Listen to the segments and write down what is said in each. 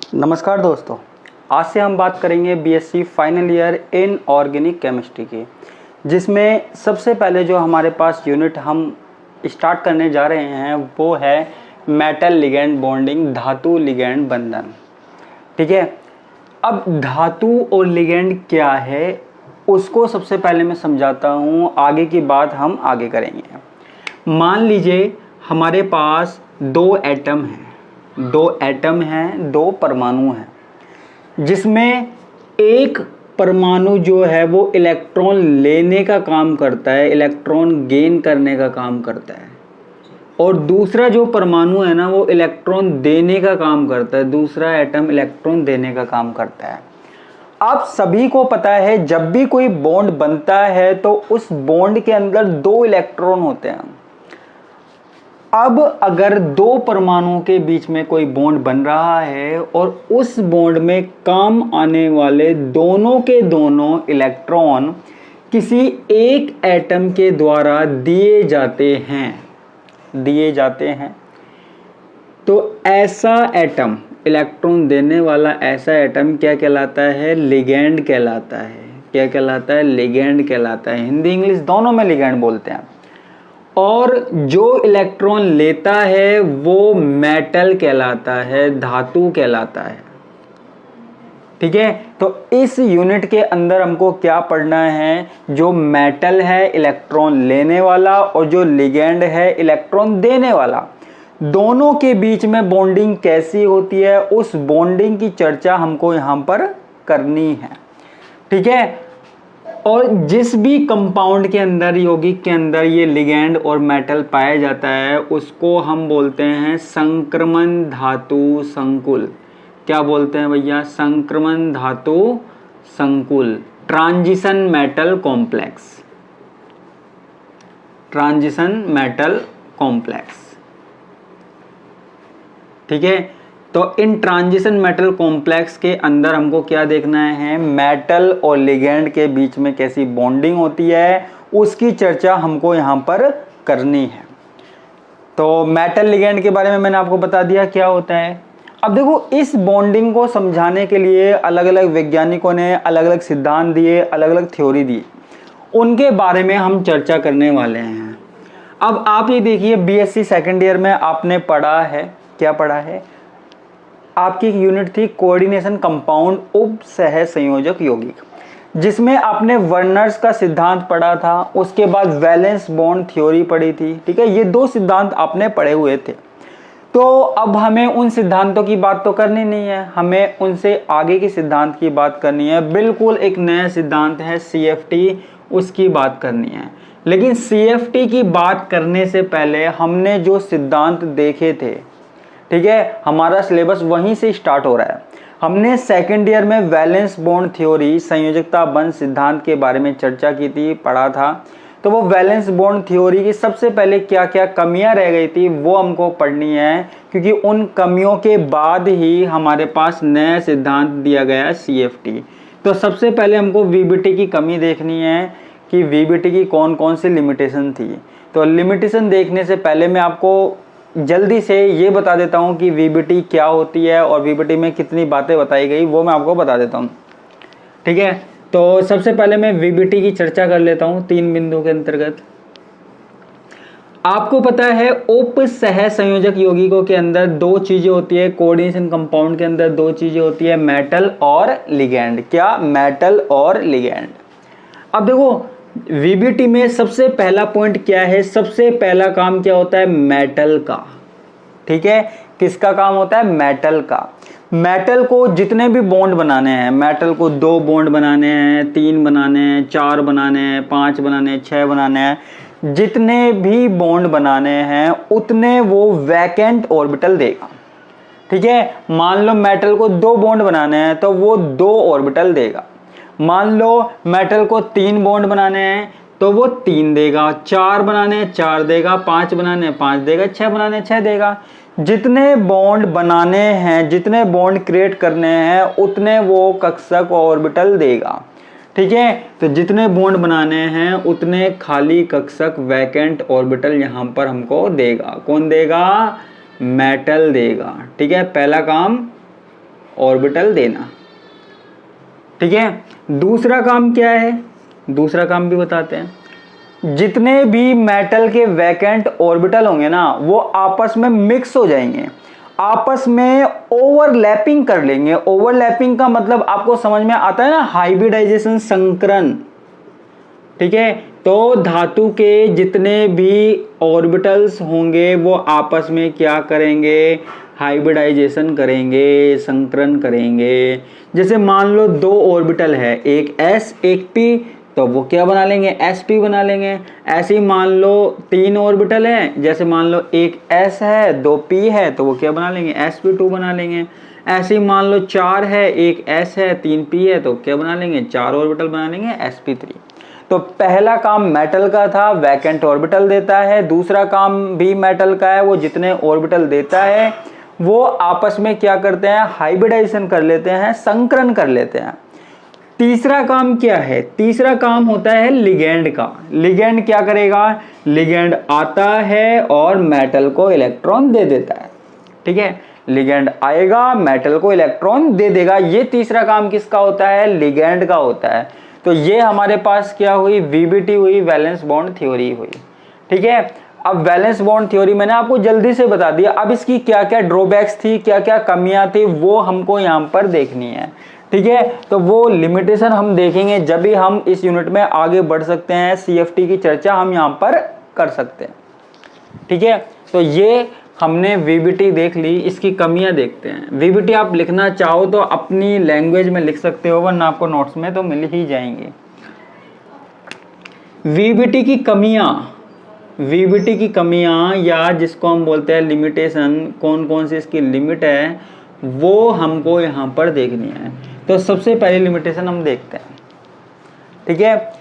नमस्कार दोस्तों, आज से हम बात करेंगे BSc final year in organic chemistry की, जिसमें सबसे पहले जो हमारे पास यूनिट हम स्टार्ट करने जा रहे हैं वो है मेटल लिगेंड बॉन्डिंग, धातु लिगेंड बंधन। ठीक है, अब धातु और लिगेंड क्या है उसको सबसे पहले मैं समझाता हूँ, आगे की बात हम आगे करेंगे। मान लीजिए हमारे पास दो एटम हैं, दो परमाणु हैं, जिसमें एक परमाणु जो है वो इलेक्ट्रॉन लेने का काम करता है, इलेक्ट्रॉन गेन करने का काम करता है, और दूसरा जो परमाणु है ना वो इलेक्ट्रॉन देने का काम करता है, दूसरा एटम इलेक्ट्रॉन देने का काम करता है। आप सभी को पता है जब भी कोई बॉन्ड बनता है तो उस बॉन्ड के अंदर दो इलेक्ट्रॉन होते हैं। अब अगर दो परमाणुओं के बीच में कोई बॉन्ड बन रहा है और उस बॉन्ड में काम आने वाले दोनों के दोनों इलेक्ट्रॉन किसी एक एटम के द्वारा दिए जाते हैं, तो ऐसा एटम, इलेक्ट्रॉन देने वाला ऐसा एटम क्या कहलाता है? लिगेंड कहलाता है। क्या कहलाता है? लिगेंड कहलाता है। हिंदी इंग्लिश दोनों में लिगेंड बोलते हैं। और जो इलेक्ट्रॉन लेता है वो मेटल कहलाता है, धातु कहलाता है। ठीक है, तो इस यूनिट के अंदर हमको क्या पढ़ना है? जो मेटल है इलेक्ट्रॉन लेने वाला और जो लिगेंड है इलेक्ट्रॉन देने वाला, दोनों के बीच में बॉन्डिंग कैसी होती है, उस बॉन्डिंग की चर्चा हमको यहां पर करनी है। ठीक है, और जिस भी कंपाउंड के अंदर, यौगिक के अंदर ये लिगेंड और मेटल पाया जाता है उसको हम बोलते हैं संक्रमण धातु संकुल। क्या बोलते हैं भैया? संक्रमण धातु संकुल, transition metal complex, transition metal complex. ठीक है, तो इन ट्रांजिशन मेटल कॉम्प्लेक्स के अंदर हमको क्या देखना है? मेटल और लिगेंड के बीच में कैसी बॉन्डिंग होती है उसकी चर्चा हमको यहाँ पर करनी है। तो मेटल लिगेंड के बारे में मैंने आपको बता दिया क्या होता है। अब देखो, इस बॉन्डिंग को समझाने के लिए अलग अलग वैज्ञानिकों ने अलग अलग सिद्धांत दिए, अलग अलग थ्योरी दी, उनके बारे में हम चर्चा करने वाले हैं। अब आप ये देखिए, बीएससी सेकेंड ईयर में आपने पढ़ा है, क्या पढ़ा है? आपकी एक यूनिट थी कोऑर्डिनेशन कंपाउंड उप सह संयोजक यौगिक, जिसमें आपने वर्नर्स का सिद्धांत पढ़ा था, उसके बाद वैलेंस बॉन्ड थ्योरी पढ़ी थी। ठीक है, ये दो सिद्धांत आपने पढ़े हुए थे। तो अब हमें उन सिद्धांतों की बात तो करनी नहीं है, हमें उनसे आगे की सिद्धांत की बात करनी है। बिल्कुल एक नया सिद्धांत है सीएफटी, उसकी बात करनी है। लेकिन सीएफटी की बात करने से पहले हमने जो सिद्धांत देखे थे, ठीक है, हमारा सिलेबस वहीं से स्टार्ट हो रहा है। हमने सेकेंड ईयर में वैलेंस बॉन्ड थ्योरी, संयोजकता बंध सिद्धांत के बारे में चर्चा की थी, पढ़ा था। तो वो वैलेंस बॉन्ड थ्योरी की सबसे पहले क्या क्या कमियां रह गई थी वो हमको पढ़नी है, क्योंकि उन कमियों के बाद ही हमारे पास नया सिद्धांत दिया गया सीएफटी। तो सबसे पहले हमको वीबीटी की कमी देखनी है कि वीबीटी की कौन कौन सी लिमिटेशन थी। तो लिमिटेशन देखने से पहले मैं आपको जल्दी से ये बता देता हूँ कि वीबीटी क्या होती है और वीबीटी में कितनी बातें बताई गई, वो मैं आपको बता देता हूँ। ठीक है, तो सबसे पहले मैं वीबीटी की चर्चा कर लेता हूँ 3 बिंदु के अंतर्गत। आपको पता है उप सह संयोजक यौगिकों के अंदर दो चीजें होती है, कोऑर्डिनेशन कंपाउंड के अंदर दो चीजें होती है, मेटल और लिगेंड। क्या? मेटल और लिगेंड। अब देखो, वीबीटी में सबसे पहला पॉइंट क्या है? सबसे पहला काम क्या होता है? मेटल का। ठीक है, किसका काम होता है? मेटल का। मेटल को जितने भी बॉन्ड बनाने हैं, मेटल को 2 बॉन्ड बनाने हैं, 3 बनाने हैं, 4 बनाने हैं, 5 बनाने हैं, 6 बनाने हैं, जितने भी बॉन्ड बनाने हैं उतने वो वैकेंट ऑर्बिटल देगा। ठीक है, मान लो मेटल को 2 बॉन्ड बनाने हैं तो वो 2 ऑर्बिटल देगा। मान लो मेटल को 3 बॉन्ड बनाने हैं तो वो 3 देगा, 4 बनाने हैं 4 देगा, 5 बनाने हैं 5 देगा, 6 बनाने हैं 6 देगा। जितने बॉन्ड बनाने हैं, जितने बॉन्ड क्रिएट करने हैं उतने वो कक्षक ऑर्बिटल देगा। ठीक है, तो जितने बॉन्ड बनाने हैं उतने खाली कक्षक वैकेंट ऑर्बिटल यहाँ पर हमको देगा। कौन देगा? मेटल देगा। ठीक है, पहला काम ऑर्बिटल देना। ठीक है, दूसरा काम क्या है, दूसरा काम भी बताते हैं। जितने भी मेटल के वैकेंट ऑर्बिटल होंगे ना वो आपस में मिक्स हो जाएंगे, आपस में ओवरलैपिंग कर लेंगे। ओवरलैपिंग का मतलब आपको समझ में आता है ना, हाइब्रिडाइजेशन, संकरण। ठीक है, तो धातु के जितने भी ऑर्बिटल्स होंगे वो आपस में क्या करेंगे, हाइब्रिडाइजेशन करेंगे, संकरण करेंगे। जैसे मान लो दो ऑर्बिटल है, एक s एक p, तो वो क्या बना लेंगे, sp बना लेंगे। ऐसे ही मान लो तीन ऑर्बिटल है, जैसे मान लो एक s है दो p है, तो वो क्या बना लेंगे, sp2 बना लेंगे। ऐसे ही मान लो चार है, एक s है तीन p है, तो क्या बना लेंगे, चार ऑर्बिटल बना लेंगे, sp3। तो पहला काम मेटल का था, वैकेंट ऑर्बिटल देता है। दूसरा काम भी मेटल का है, वो जितने ऑर्बिटल देता है वो आपस में क्या करते हैं, हाइब्रिडाइजेशन कर लेते हैं, संकरण कर लेते हैं। तीसरा काम क्या है, तीसरा काम होता है लिगेंड का। लिगेंड क्या करेगा, लिगेंड आता है और मेटल को इलेक्ट्रॉन दे देता है। ठीक है, लिगेंड आएगा, मेटल को इलेक्ट्रॉन दे देगा। ये तीसरा काम किसका होता है, लिगेंड का होता है। तो ये हमारे पास क्या हुई, वीबीटी हुई, वैलेंस बॉन्ड थ्योरी हुई। ठीक है, अब वैलेंस बॉन्ड थ्योरी मैंने आपको जल्दी से बता दिया। अब इसकी क्या क्या ड्रॉबैक्स थी, क्या क्या कमियां थी, वो हमको यहाँ पर देखनी है। ठीक है, तो वो लिमिटेशन हम देखेंगे जब भी हम इस यूनिट में आगे बढ़ सकते हैं। सीएफटी की चर्चा हम यहाँ पर कर सकते हैं। ठीक है, तो ये हमने वीबीटी देख ली, इसकी कमियां देखते हैं। वीबीटी आप लिखना चाहो तो अपनी लैंग्वेज में लिख सकते हो, वरना आपको नोट्स में तो मिल ही जाएंगे। वीबीटी की कमियां, वीबीटी की कमियां या जिसको हम बोलते हैं लिमिटेशन, कौन कौन सी इसकी लिमिट है वो हमको यहाँ पर देखनी है। तो सबसे पहले लिमिटेशन हम देखते हैं। ठीक है,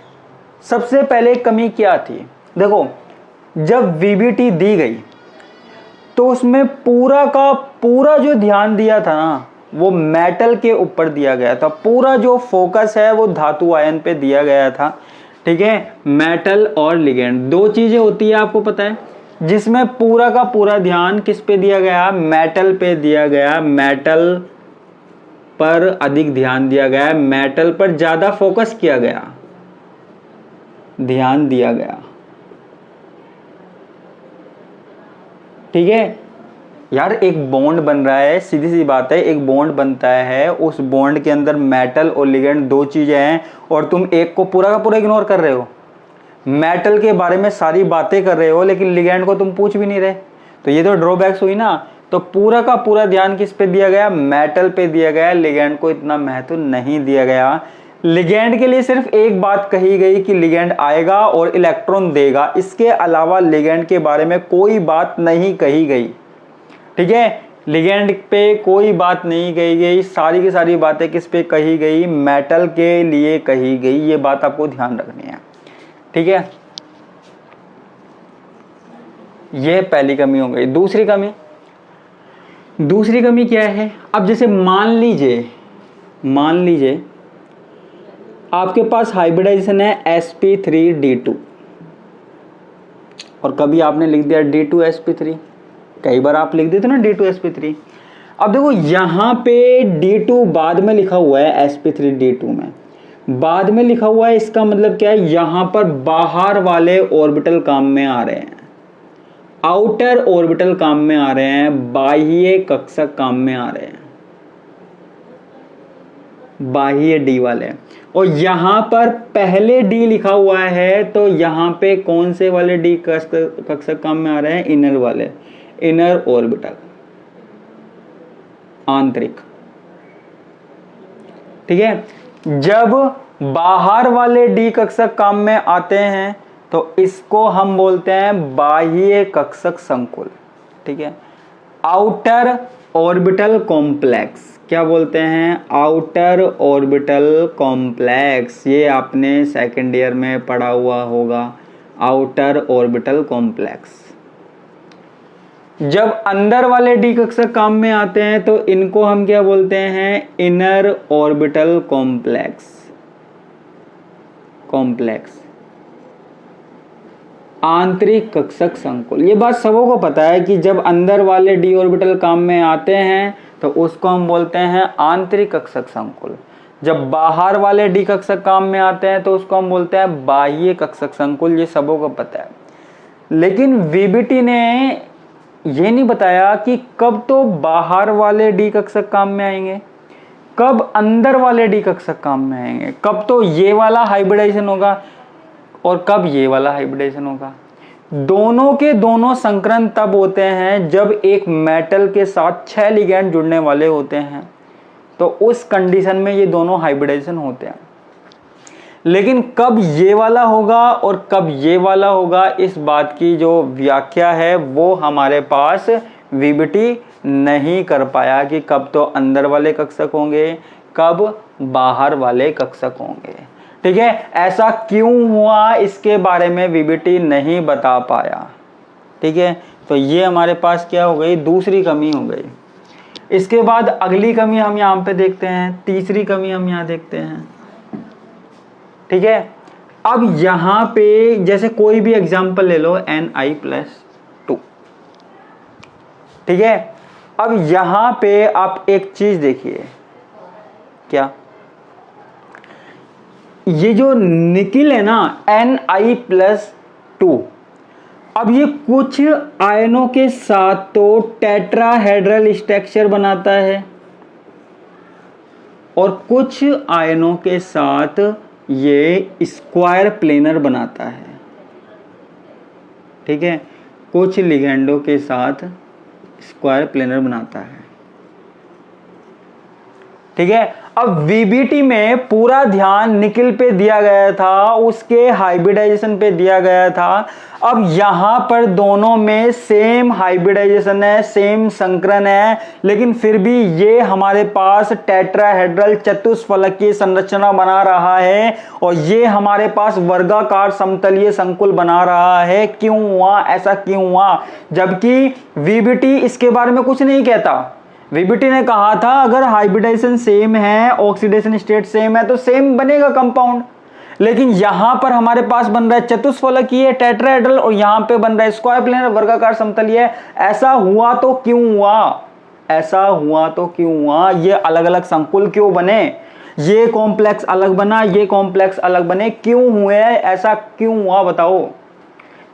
सबसे पहले कमी क्या थी, देखो जब वीबीटी दी गई तो उसमें पूरा का पूरा जो ध्यान दिया था ना वो मेटल के ऊपर दिया गया था। पूरा जो फोकस है वो धातु आयन पे दिया गया था। ठीक है, मेटल और लिगेंड दो चीजें होती है आपको पता है, जिसमें पूरा का पूरा ध्यान किस पे दिया गया, मेटल पे दिया गया। मेटल पर अधिक ध्यान दिया गया, मेटल पर ज्यादा फोकस किया गया, ध्यान दिया गया। ठीक है यार, एक बॉन्ड बन रहा है, सीधी सी बात है, एक बॉन्ड बनता है, उस बॉन्ड के अंदर मेटल और लिगेंड दो चीजें हैं और तुम एक को पूरा का पूरा इग्नोर कर रहे हो। मेटल के बारे में सारी बातें कर रहे हो लेकिन लिगेंड को तुम पूछ भी नहीं रहे, तो ये तो ड्रॉबैक्स हुई ना। तो पूरा का पूरा ध्यान किस पे दिया गया, मेटल पे दिया गया, लिगेंड को इतना महत्व नहीं दिया गया। लिगेंड के लिए सिर्फ एक बात कही गई कि लिगेंड आएगा और इलेक्ट्रॉन देगा, इसके अलावा लिगेंड के बारे में कोई बात नहीं कही गई। ठीक है, लिगेंड पे कोई बात नहीं कही गई, सारी की सारी बातें किस पे कही गई, मेटल के लिए कही गई। ये बात आपको ध्यान रखनी है। ठीक है, ये पहली कमी हो गई। दूसरी कमी क्या है, अब जैसे मान लीजिए आपके पास हाइब्रिडाइजेशन है sp3d2 और कभी आपने लिख दिया d2sp3, कई बार आप लिख देते ना d2sp3। अब देखो यहाँ पे d2 बाद में लिखा हुआ है, sp3d2 में बाद में लिखा हुआ है, इसका मतलब क्या है, यहाँ पर बाहर वाले ऑर्बिटल काम में आ रहे हैं, आउटर ऑर्बिटल काम में आ रहे हैं, बाह्य कक्षक काम में आ रहे हैं, बाह्य डी वाले। और यहां पर पहले डी लिखा हुआ है तो यहां पे कौन से वाले डी कक्षक काम में आ रहे हैं, इनर वाले, इनर ऑर्बिटल, आंतरिक। ठीक है, जब बाहर वाले डी कक्षक काम में आते हैं तो इसको हम बोलते हैं बाह्य कक्षक संकुल। ठीक है, आउटर ऑर्बिटल कॉम्प्लेक्स, क्या बोलते हैं, आउटर ऑर्बिटल कॉम्प्लेक्स। ये आपने सेकेंड ईयर में पढ़ा हुआ होगा, आउटर ऑर्बिटल कॉम्प्लेक्स। जब अंदर वाले डी कक्षक काम में आते हैं तो इनको हम क्या बोलते हैं, इनर ऑर्बिटल कॉम्प्लेक्स, आंतरिक कक्षक संकुल। ये बात सबों को पता है कि जब अंदर वाले डी ऑर्बिटल काम में आते हैं तो उसको हम बोलते हैं आंतरिक कक्षक संकुल। जब बाहर वाले डी कक्षक काम में आते हैं तो उसको हम बोलते हैं बाह्य कक्षक संकुल। ये सबों को पता है, लेकिन वीबीटी ने ये नहीं बताया कि कब तो बाहर वाले डी कक्षक काम में आएंगे, कब अंदर वाले डी कक्षक काम में आएंगे, कब तो ये वाला हाइब्रिडाइजेशन होगा और कब ये वाला हाइब्रिडाइजेशन होगा। दोनों के दोनों संकरण तब होते हैं जब एक मेटल के साथ 6 लिगैंड जुड़ने वाले होते हैं, तो उस कंडीशन में ये दोनों हाइब्रिडाइजेशन होते हैं। लेकिन कब ये वाला होगा और कब ये वाला होगा, इस बात की जो व्याख्या है वो हमारे पास वीबीटी नहीं कर पाया कि कब तो अंदर वाले कक्षक होंगे, कब बाहर वाले कक्षक होंगे। ठीक है, ऐसा क्यों हुआ इसके बारे में वीबीटी नहीं बता पाया। ठीक है, तो ये हमारे पास क्या हो गई, दूसरी कमी हो गई। इसके बाद अगली कमी हम यहाँ पे देखते हैं, तीसरी कमी हम यहाँ देखते हैं। ठीक है, अब यहाँ पे जैसे कोई भी एग्जांपल ले लो Ni+2। ठीक है, अब यहाँ पे आप एक चीज देखिए, क्या ये जो निकिल है ना Ni+2, अब ये कुछ आयनों के साथ तो टेट्राहेड्रल स्ट्रक्चर बनाता है और कुछ आयनों के साथ ये स्क्वायर प्लेनर बनाता है। ठीक है, कुछ लिगेंडों के साथ स्क्वायर प्लेनर बनाता है। ठीक है, अब वीबीटी में पूरा ध्यान निकिल पे दिया गया था, उसके हाइब्रिडाइजेशन पे दिया गया था। अब यहां पर दोनों में सेम हाइब्रिडाइजेशन है, सेम संकरण है, लेकिन फिर भी ये हमारे पास टेट्राहेड्रल चतुष्फलकीय संरचना बना रहा है और ये हमारे पास वर्गाकार समतलीय संकुल बना रहा है। क्यों हुआ, ऐसा क्यों हुआ? जबकि वीबीटी इसके बारे में कुछ नहीं कहता। वीबीटी ने कहा था अगर हाइब्रिडाइजेशन सेम है, ऑक्सीडेशन स्टेट सेम है तो सेम बनेगा कंपाउंड, लेकिन यहां पर हमारे पास बन रहा है चतुष्फलकीय टेट्राहेड्रल और यहां पे बन रहा है स्क्वायर प्लेनर वर्गाकार समतलीय। ऐसा हुआ तो क्यों हुआ, ऐसा हुआ तो क्यों हुआ? ये अलग अलग संकुल क्यों बने? ये कॉम्प्लेक्स अलग बना, ये कॉम्प्लेक्स अलग बने, क्यों हुए? ऐसा क्यों हुआ बताओ?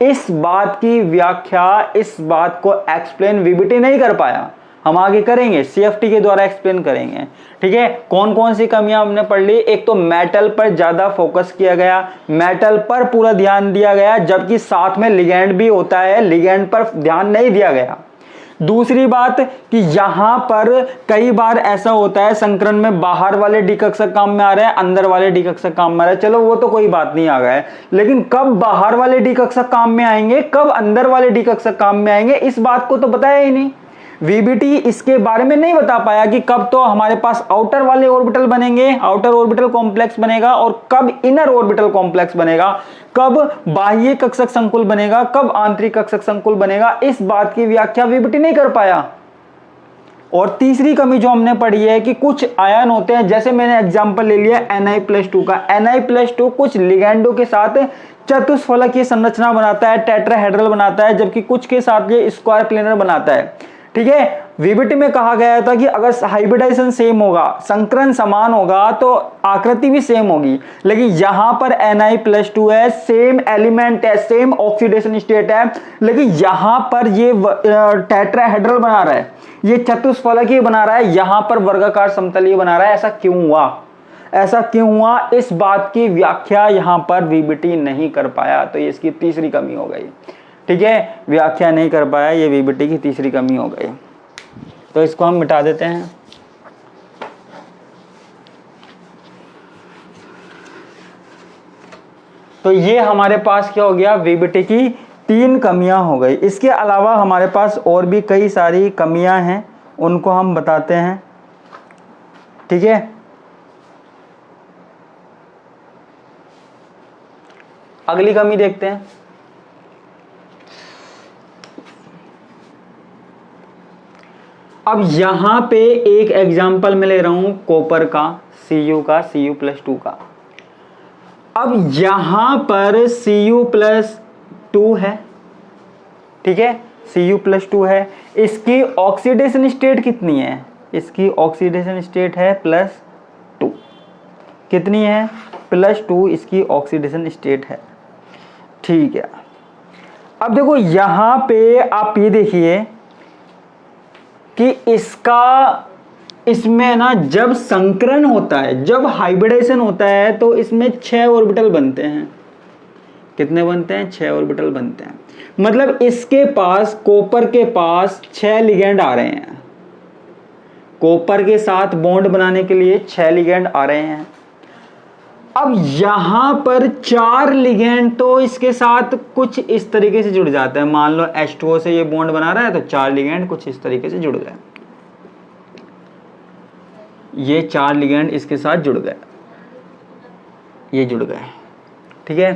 इस बात की व्याख्या, इस बात को एक्सप्लेन वीबीटी नहीं कर पाया। हम आगे करेंगे, सीएफटी के द्वारा एक्सप्लेन करेंगे। ठीक है, कौन कौन सी कमियां हमने पढ़ ली? एक तो मेटल पर ज्यादा फोकस किया गया, मेटल पर पूरा ध्यान दिया गया, जबकि साथ में लिगैंड भी होता है, लिगैंड पर ध्यान नहीं दिया गया। दूसरी बात कि यहां पर कई बार ऐसा होता है संकरण में बाहर वाले डी कक्षक काम में आ रहे हैं, अंदर वाले डी कक्षक काम में आ रहे हैं, चलो वो तो कोई बात नहीं, आ गए, लेकिन कब बाहर वाले डी कक्षक काम में आएंगे, कब अंदर वाले डी कक्षक काम में आएंगे, इस बात को तो बताया ही नहीं। वीबीटी इसके बारे में नहीं बता पाया कि कब तो हमारे पास आउटर वाले ऑर्बिटल बनेंगे, आउटर ऑर्बिटल कॉम्प्लेक्स बनेगा, और कब इनर ऑर्बिटल कॉम्प्लेक्स बनेगा, कब बाह्य कक्षक संकुल बनेगा, कब आंतरिक कक्षक संकुल बनेगा। इस बात की व्याख्या वीबीटी नहीं कर पाया। और तीसरी कमी जो हमने पढ़ी है कि कुछ आयन होते हैं, जैसे मैंने एग्जांपल ले लिया Ni+2 का, Ni+2 कुछ लिगैंडों के साथ चतुष्फलकीय संरचना बनाता है, टेट्राहेड्रल बनाता है, जबकि कुछ के साथ ये स्क्वायर प्लेनर बनाता है। ठीक है, वीबीटी में कहा गया था कि अगर हाइब्रिडाइजेशन सेम होगा, संकरण समान होगा, तो आकृति भी सेम होगी, लेकिन यहां पर Ni+2 है, सेम एलिमेंट है, सेम ऑक्सीडेशन स्टेट है, लेकिन यहां पर ये टेट्राहेड्रल बना रहा है, ये चतुष्फलकीय बना रहा है, यहां पर वर्गाकार समतलीय बना रहा है। ऐसा क्यों हुआ, ऐसा क्यों हुआ? इस बात की व्याख्या यहां पर वीबीटी नहीं कर पाया, तो ये इसकी तीसरी कमी हो गई। ठीक है, व्याख्या नहीं कर पाया, ये वीबीटी की तीसरी कमी हो गई, तो इसको हम मिटा देते हैं। तो ये हमारे पास क्या हो गया, वीबीटी की 3 कमियां हो गई। इसके अलावा हमारे पास और भी कई सारी कमियां हैं, उनको हम बताते हैं। ठीक है, अगली कमी देखते हैं। अब यहां पे एक एग्जांपल मैं ले रहा हूं कॉपर का, Cu+2 का। अब यहां पर Cu+2 है, ठीक है, Cu+2 है, इसकी ऑक्सीडेशन स्टेट कितनी है? इसकी ऑक्सीडेशन स्टेट है +2, कितनी है +2 इसकी ऑक्सीडेशन स्टेट है। ठीक है, अब देखो यहां पे आप ये देखिए कि इसमें ना जब संकरण होता है, जब हाइब्रिडेशन होता है तो इसमें 6 ऑर्बिटल बनते हैं। कितने बनते हैं? 6 ऑर्बिटल बनते हैं। मतलब इसके पास, कॉपर के पास 6 लिगेंड आ रहे हैं, कॉपर के साथ बॉन्ड बनाने के लिए 6 लिगेंड आ रहे हैं। अब यहां पर 4 लिगेंड तो इसके साथ कुछ इस तरीके से जुड़ जाते हैं। मान लो H2O से ये बॉन्ड बना रहा है तो 4 लिगेंड कुछ इस तरीके से जुड़ गए, ये 4 लिगेंड इसके साथ जुड़ गए, ये जुड़ गए। ठीक है,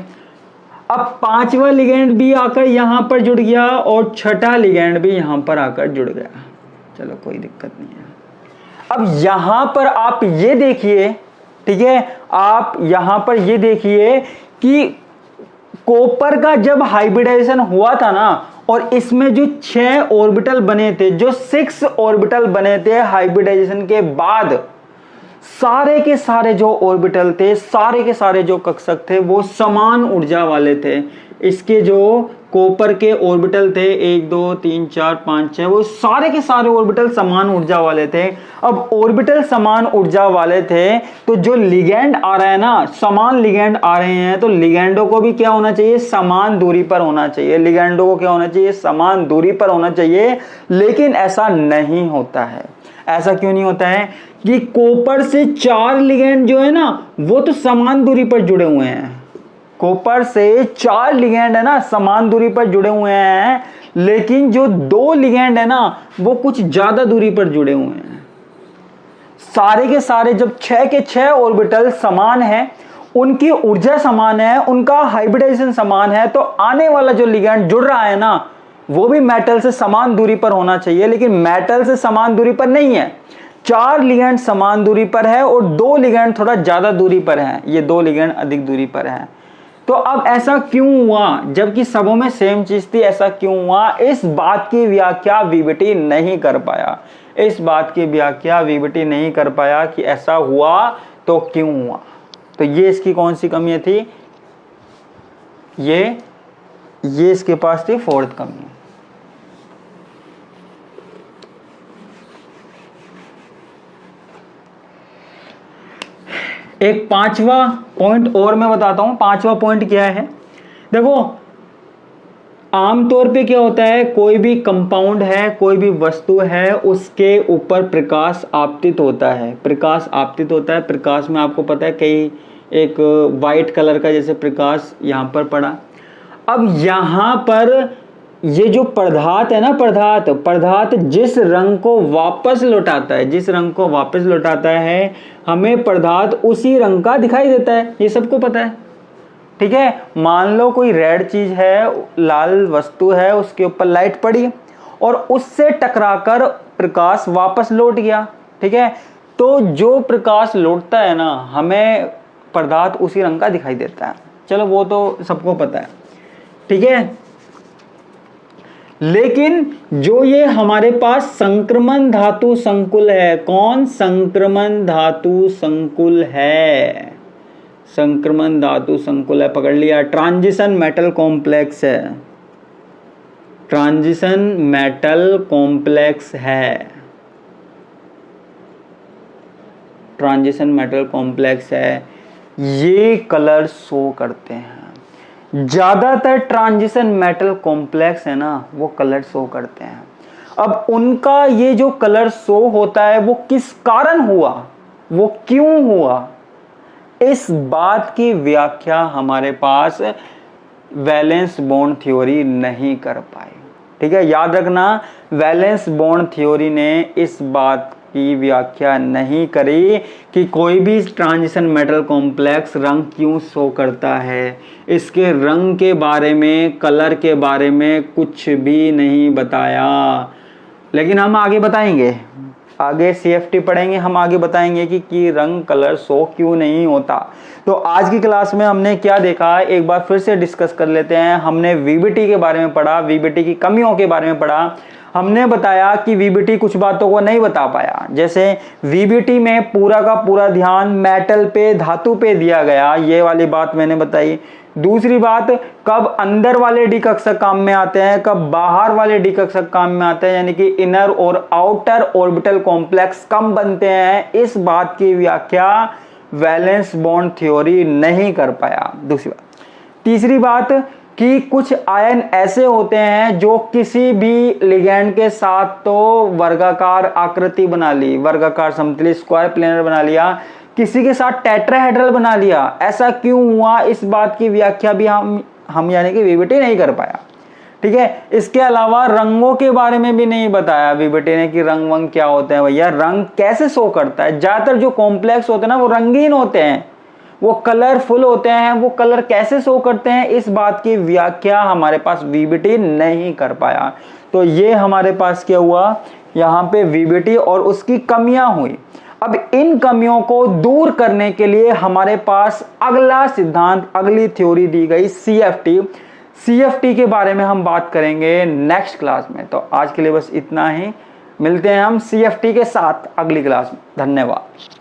अब 5वां लिगेंड भी आकर यहां पर जुड़ गया और 6ठा लिगेंड भी यहां पर आकर जुड़ गया। चलो कोई दिक्कत नहीं है। अब यहां पर आप ये देखिए, ठीक है, आप यहां पर ये देखिए कि कॉपर का जब हाइब्रिडाइजेशन हुआ था ना, और इसमें जो 6 ऑर्बिटल बने थे, जो 6 ऑर्बिटल बने थे हाइब्रिडाइजेशन के बाद, सारे के सारे जो ऑर्बिटल थे, सारे के सारे जो कक्षक थे वो समान ऊर्जा वाले थे। इसके जो कॉपर के ऑर्बिटल थे 1 2 3 4 5 6, वो सारे के सारे ऑर्बिटल समान ऊर्जा वाले थे। अब ऑर्बिटल समान ऊर्जा वाले थे तो जो लिगेंड आ रहा है ना, समान लिगेंड आ रहे हैं, तो लिगेंडों को भी क्या होना चाहिए? समान दूरी पर होना चाहिए। लिगेंडों को क्या होना चाहिए? समान दूरी पर होना चाहिए। लेकिन ऐसा नहीं होता है। ऐसा क्यों नहीं होता है? कि कॉपर से 4 लिगेंड जो है ना वो तो समान दूरी पर जुड़े हुए हैं। कॉपर से 4 लिगेंड है ना समान दूरी पर जुड़े हुए हैं, लेकिन जो 2 लिगेंड है ना वो कुछ ज्यादा दूरी पर जुड़े हुए हैं। सारे के सारे जब 6 के 6 ऑर्बिटल समान है, उनकी ऊर्जा समान है, उनका हाइब्रिडाइजेशन समान है, तो आने वाला जो लिगेंड जुड़ रहा है ना वो भी मेटल से समान दूरी पर होना चाहिए। लेकिन मेटल से समान दूरी पर नहीं है। 4 लिगेंड समान दूरी पर है और 2 लिगेंड थोड़ा ज्यादा दूरी पर है। ये 2 लिगेंड अधिक दूरी पर है। तो अब ऐसा क्यों हुआ जबकि सबों में सेम चीज थी? ऐसा क्यों हुआ? इस बात की व्याख्या वीबीटी नहीं कर पाया। इस बात की व्याख्या वीबीटी नहीं कर पाया कि ऐसा हुआ तो क्यों हुआ। तो ये इसकी कौन सी कमी थी? ये इसके पास थी 4th कमी। एक 5वां पॉइंट और मैं बताता हूं। 5वां पॉइंट क्या है? देखो आमतौर पे क्या होता है, कोई भी कंपाउंड है, कोई भी वस्तु है, उसके ऊपर प्रकाश आपतित होता है। प्रकाश आपतित होता है। प्रकाश में आपको पता है कई एक वाइट कलर का जैसे प्रकाश यहां पर पड़ा। अब यहां पर ये जो पदार्थ है ना, पदार्थ जिस रंग को वापस लौटाता है, जिस रंग को वापस लौटाता है, हमें पदार्थ उसी रंग का दिखाई देता है। ये सबको पता है। ठीक है, मान लो कोई रेड चीज है, लाल वस्तु है, उसके ऊपर लाइट पड़ी और उससे टकराकर प्रकाश वापस लौट गया। ठीक है, तो जो प्रकाश लौटता है ना, हमें पदार्थ उसी रंग का दिखाई देता है। चलो वो तो सबको पता है। ठीक है, लेकिन जो ये हमारे पास संक्रमण धातु संकुल है, कौन? संक्रमण धातु संकुल है। संक्रमण धातु संकुल है, पकड़ लिया। ट्रांजिशन मेटल कॉम्प्लेक्स है। ट्रांजिशन मेटल कॉम्प्लेक्स है। ट्रांजिशन मेटल कॉम्प्लेक्स है। ये कलर शो करते हैं। ज्यादातर ट्रांजिशन मेटल कॉम्प्लेक्स है ना वो कलर शो करते हैं। अब उनका ये जो कलर शो होता है वो किस कारण हुआ, वो क्यों हुआ, इस बात की व्याख्या हमारे पास वैलेंस बॉन्ड थ्योरी नहीं कर पाई। ठीक है, याद रखना, वैलेंस बॉन्ड थ्योरी ने इस बात की व्याख्या नहीं करी कि कोई भी ट्रांजिशन मेटल कॉम्प्लेक्स रंग क्यों शो करता है। इसके रंग के बारे में, कलर के बारे में कुछ भी नहीं बताया। लेकिन हम आगे बताएंगे, आगे CFT पढ़ेंगे, हम आगे बताएंगे कि रंग कलर शो क्यों नहीं होता। तो आज की क्लास में हमने क्या देखा, एक बार फिर से डिस्कस कर लेते हैं। हमने VBT के बारे में पढ़ा, VBT की कमियों के बारे में पढ़ा। हमने बताया कि वीबीटी कुछ बातों को नहीं बता पाया, जैसे वीबीटी में पूरा का पूरा ध्यान मेटल पे, धातु पे दिया गया, ये वाली बात मैंने बताई। दूसरी बात, कब अंदर वाले डी कक्षक काम में आते हैं, कब बाहर वाले डी कक्षक काम में आते हैं, यानी कि इनर और आउटर ऑर्बिटल कॉम्प्लेक्स कम बनते हैं, इस बात की व्याख्या वैलेंस बॉन्ड थ्योरी नहीं कर पाया। दूसरी बात। तीसरी बात कि कुछ आयन ऐसे होते हैं जो किसी भी लिगैंड के साथ तो वर्गाकार आकृति बना ली, वर्गाकार समतली स्क्वायर प्लेनर बना लिया, किसी के साथ टेट्राहेड्रल बना लिया। ऐसा क्यों हुआ, इस बात की व्याख्या भी हम यानी कि वीबीटी नहीं कर पाया। ठीक है, इसके अलावा रंगों के बारे में भी नहीं बताया वीबीटी ने कि रंग वंग क्या होते हैं। भैया रंग कैसे शो करता है, ज्यादातर जो कॉम्प्लेक्स होते हैं ना वो रंगीन होते हैं, वो कलरफुल होते हैं, वो कलर कैसे शो करते हैं, इस बात की व्याख्या हमारे पास वीबीटी नहीं कर पाया। तो ये हमारे पास क्या हुआ, यहाँ पे वीबीटी और उसकी कमियां हुई। अब इन कमियों को दूर करने के लिए हमारे पास अगला सिद्धांत, अगली थ्योरी दी गई सीएफटी। सीएफटी के बारे में हम बात करेंगे नेक्स्ट क्लास में। तो आज के लिए बस इतना ही, मिलते हैं हम सीएफटी के साथ अगली क्लास में। धन्यवाद।